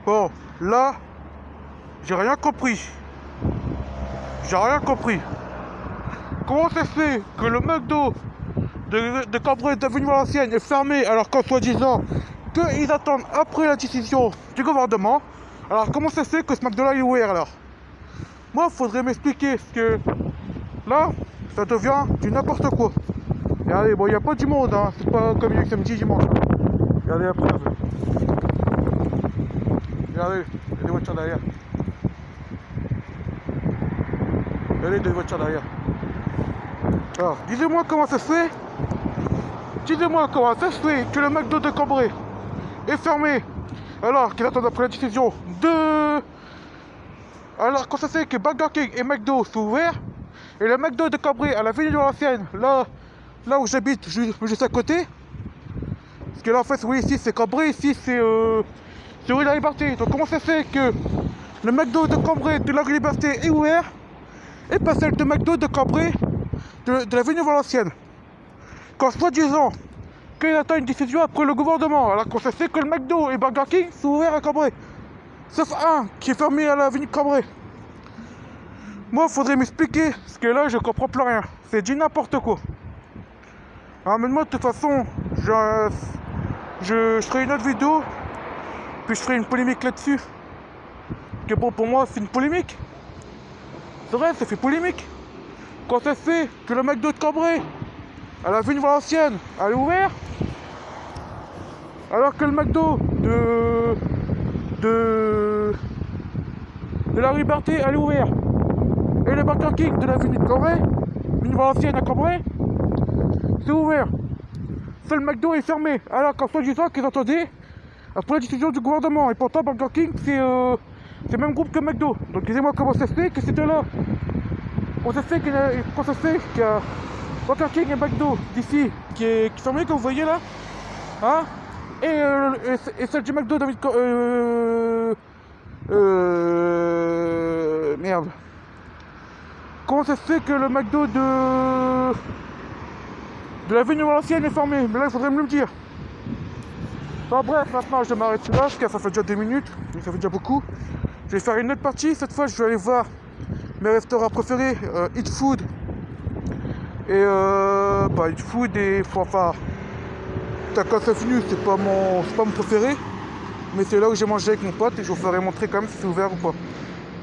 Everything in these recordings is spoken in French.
Bon, là, j'ai rien compris. J'ai rien compris. Comment ça se fait que le McDo de Cambrai d'avenue Valenciennes est fermé alors qu'en soi-disant qu'ils attendent après la décision du gouvernement? Alors comment ça se fait que ce McDo là est ouvert alors? Moi, faudrait m'expliquer parce que là, ça devient du n'importe quoi. Regardez, bon, il n'y a pas du monde, hein. C'est pas comme il y a samedi, dimanche. Regardez la preuve. Regardez, il y a des voitures derrière. Regardez des voitures derrière. Alors, dites-moi comment ça se fait. Dites-moi comment ça se fait que le McDo de Cambrai est fermé alors qu'ils attendent après la décision de... Alors quand ça se fait que Burger King et McDo sont ouverts et le McDo de Cambrai à la ville de Valenciennes, là où j'habite, juste à côté. Parce que là en fait, oui, ici c'est Cambrai, ici c'est rue de la Liberté. Donc comment ça se fait que le McDo de Cambrai de la rue de la Liberté est ouvert et pas celle de McDo de Cambrai de la ville de Valenciennes? Quand soi-disant qu'ils attendent une décision après le gouvernement, alors qu'on sait que le McDo et Burger King sont ouverts à Cambrai. Sauf un qui est fermé à l'avenue de Cambrai. Moi, faudrait m'expliquer, parce que là, je comprends plus rien. C'est du n'importe quoi. Alors, mais moi, de toute façon, je ferai une autre vidéo, puis je ferai une polémique là-dessus. Que bon, pour moi, c'est une polémique. C'est vrai, ça fait polémique. Quand ça fait que le McDo de Cambrai à la ville Valenciennes, elle est ouverte, alors que le McDo de la Liberté, elle est ouverte, et le Burger King de la ville de Cambrai, ville Valenciennes à Cambrai, c'est ouvert. Seul McDo est fermé, alors qu'en soi-disant qu'ils attendaient après la décision du gouvernement, et pourtant Burger King c'est le même groupe que McDo. Donc disez-moi comment ça se fait que c'était là. Comment ça se fait qu'il y a Burger King et McDo d'ici qui est fermé comme vous voyez là, hein, et celle du McDo David merde. Comment ça se fait que le McDo de l'avenue Valenciennes est fermé? Mais là il faudrait me le dire. Enfin bref, maintenant je m'arrête là parce que ça fait déjà 2 minutes, donc ça fait déjà beaucoup. Je vais faire une autre partie, cette fois je vais aller voir mes restaurants préférés, Eat Food. Et Eat Food et enfin Tacos Avenue, c'est pas mon préféré, mais c'est là où j'ai mangé avec mon pote et je vous ferai montrer quand même si c'est ouvert ou pas.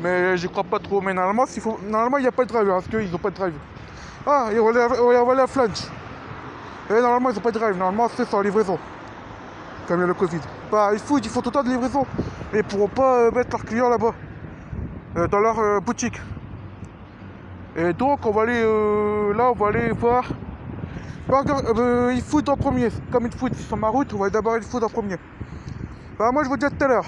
Mais j'y crois pas trop, mais normalement il n'y a pas de drive, hein, parce qu'ils ont pas de drive. Ah, et on va aller à Flange. Et normalement ils ont pas de drive, normalement c'est sans livraison. Comme il y a le Covid. Eat Food, ils font tout le temps de livraison. Et ils pourront pas mettre leurs clients là-bas. Dans leur boutique. Et donc on va aller là, on va aller voir Eat Food en premier. Comme Eat Food sur ma route, on va d'abord Eat Food en premier. Moi je vous dis à tout à l'heure.